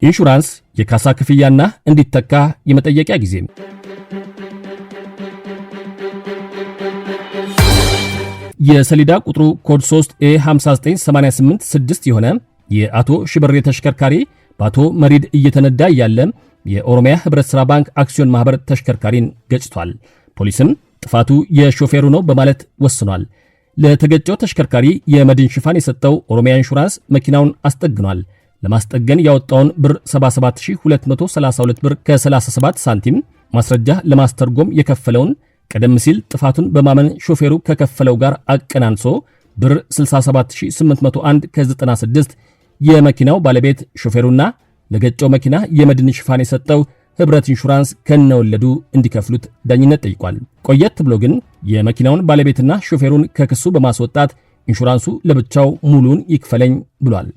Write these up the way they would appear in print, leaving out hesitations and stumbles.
ኢንሹራንስ የካሳ ክፍያና እንዲተካ የመጠየቂያ ጊዜ። የሰሌዳ ቁጥሩ ኮድ 3 A59886 የሆነ የአቶ ሽብሬ ተሽከርካሪ በአቶ መሪድ እየተነዳ ያለ የኦሮሚያ ህብረት ሥራ ባንክ አክሲዮን ማህበር ተሽከርካሪን ገጭቷል። ፖሊስም ጥፋቱ የሾፌሩ ነው በማለት ወስኗል። ለተገጨው ተሽከርካሪ የመድን ሽፋን የሰጠው ኦሮሚያ ኢንሹራንስ መኪናውን አስጠግኗል። ለማስጠገን ያወጣውን ብር 77232 ብር ከ37 ሳንቲም ማስረጃ ለማስተርጎም የከፈለውን ቀደም ሲል ጥፋቱን በማመን ሾፌሩ ከከፈለው ጋር አቀናንሶ ብር 67801 ከ96 የመኪናው ባለቤት ሾፌሩና ለገጨው መኪና የመድን ሽፋን የሰጠው ህብረት ኢንሹራንስ ከነወለዱ እንዲከፍሉት ዳኝነት ጠይቋል። ቆየት ብሎ ግን የመኪናውን ባለቤትና ሾፌሩን ከክሱ በማስወጣት ኢንሹራንሱ ለብቻው ሙሉን ይክፈለኝ ብሏል።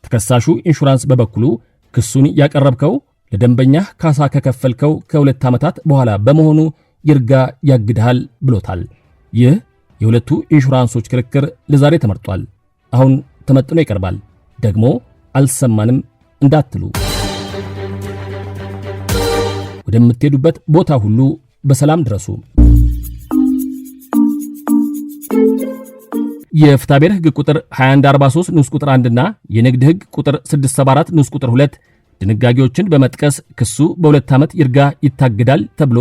ተከሳሹ ኢንሹራንስ በበኩሉ ክሱን ያቀረብከው ለደንበኛ ካሳ ከከፈልከው ከ2 ዓመታት በኋላ በመሆኑ ይርጋ ያግድሃል ብሎታል። ይህ የሁለቱ ኢንሹራንሶች ክርክር ለዛሬ ተመርጧል። አሁን ተመጥኖ ይቀርባል። ደግሞ አልሰማንም እንዳትሉ ወደምትሄዱበት ቦታ ሁሉ በሰላም ድረሱ። የፍትሐብሔር ሕግ ቁጥር 2143 ንዑስ ቁጥር 1 እና የንግድ ሕግ ቁጥር 674 ንዑስ ቁጥር 2 ድንጋጌዎችን በመጥቀስ ክሱ በ2 ዓመት ይርጋ ይታገዳል ተብሎ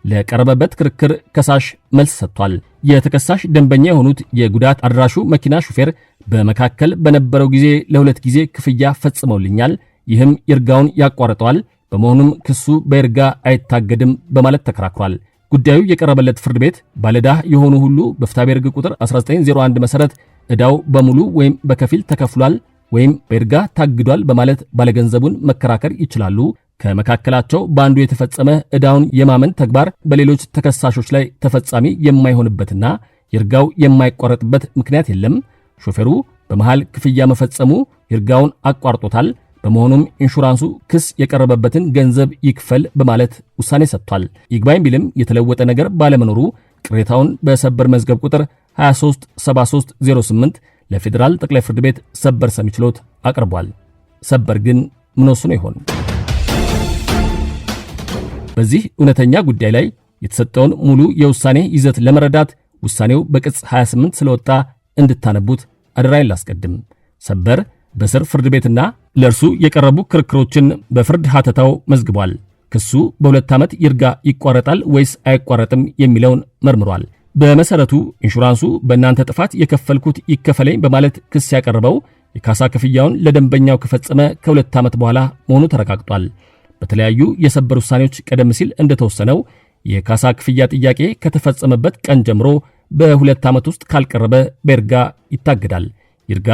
ለቀረበበት ክርክር ከሳሽ መልስ ሰጥቷል። የተከሳሽ ደንበኛ የሆኑት የጉዳት አድራሹ መኪና ሹፌር በመካከል በነበረው ጊዜ ለ2 ጊዜ ክፍያ ፈጽመውልኛል፣ ይህም ይርጋውን ያቋርጠዋል፣ በመሆኑም ክሱ በይርጋ አይታገድም በማለት ተከራክሯል። ጉዳዩ የቀረበለት ፍርድ ቤት ባለዕዳ የሆኑ ሁሉ በፍትሐብሔር ሕግ ቁጥር 1901 መሰረት ዕዳው በሙሉ ወይም በከፊል ተከፍሏል ወይም በይርጋ ታግዷል በማለት ባለገንዘቡን መከራከር ይችላሉ። ከመካከላቸው በአንዱ የተፈጸመ ዕዳውን የማመን ተግባር በሌሎች ተከሳሾች ላይ ተፈጻሚ የማይሆንበትና ይርጋው የማይቋረጥበት ምክንያት የለም። ሾፌሩ በመሃል ክፍያ መፈጸሙ ይርጋውን አቋርጦታል። በመሆኑም ኢንሹራንሱ ክስ የቀረበበትን ገንዘብ ይክፈል በማለት ውሳኔ ሰጥቷል። ይግባኝ ቢልም የተለወጠ ነገር ባለመኖሩ ቅሬታውን በሰበር መዝገብ ቁጥር 237308 ለፌዴራል ጠቅላይ ፍርድ ቤት ሰበር ሰሚ ችሎት አቅርቧል። ሰበር ግን ምን ወስኖ ይሆን? በዚህ እውነተኛ ጉዳይ ላይ የተሰጠውን ሙሉ የውሳኔ ይዘት ለመረዳት ውሳኔው በቅጽ 28 ስለወጣ እንድታነቡት አደራዬን ላስቀድም። ሰበር በስር ፍርድ ቤትና ለእርሱ የቀረቡ ክርክሮችን በፍርድ ሀተታው መዝግቧል። ክሱ በ2 ዓመት ይርጋ ይቋረጣል ወይስ አይቋረጥም የሚለውን መርምሯል። በመሰረቱ ኢንሹራንሱ በእናንተ ጥፋት የከፈልኩት ይከፈለኝ በማለት ክስ ያቀረበው የካሳ ክፍያውን ለደንበኛው ከፈጸመ ከ2 ዓመት በኋላ መሆኑ ተረጋግጧል። በተለያዩ የሰበር ውሳኔዎች ቀደም ሲል እንደተወሰነው የካሳ ክፍያ ጥያቄ ከተፈጸመበት ቀን ጀምሮ በ2 ዓመት ውስጥ ካልቀረበ በይርጋ ይታገዳል። ይርጋ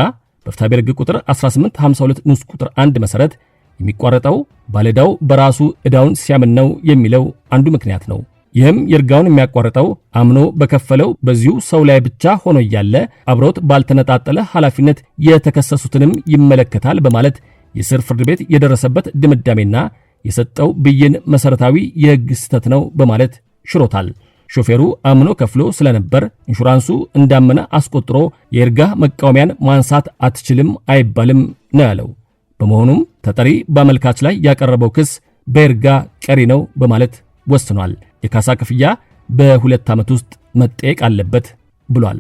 በፍትሐብሔር ሕግ ቁጥር 1852 ንዑስ ቁጥር 1 መሰረት የሚቋረጠው ባለዕዳው በራሱ ዕዳውን ሲያምን ነው የሚለው አንዱ ምክንያት ነው። ይህም ይርጋውን የሚያቋርጠው አምኖ በከፈለው በዚሁ ሰው ላይ ብቻ ሆኖ እያለ አብሮት ባልተነጣጠለ ኃላፊነት የተከሰሱትንም ይመለከታል በማለት የስር ፍርድ ቤት የደረሰበት ድምዳሜና የሰጠው ብይን መሰረታዊ የሕግ ስህተት ነው በማለት ሽሮታል። ሾፌሩ አምኖ ከፍሎ ስለነበር ኢንሹራንሱ እንዳመነ አስቆጥሮ የይርጋ መቃወሚያን ማንሳት አትችልም አይባልም ነው ያለው። በመሆኑም ተጠሪ በአመልካች ላይ ያቀረበው ክስ በይርጋ ቀሪ ነው በማለት ወስኗል። የካሳ ክፍያ በ2 ዓመት ውስጥ መጠየቅ አለበት ብሏል።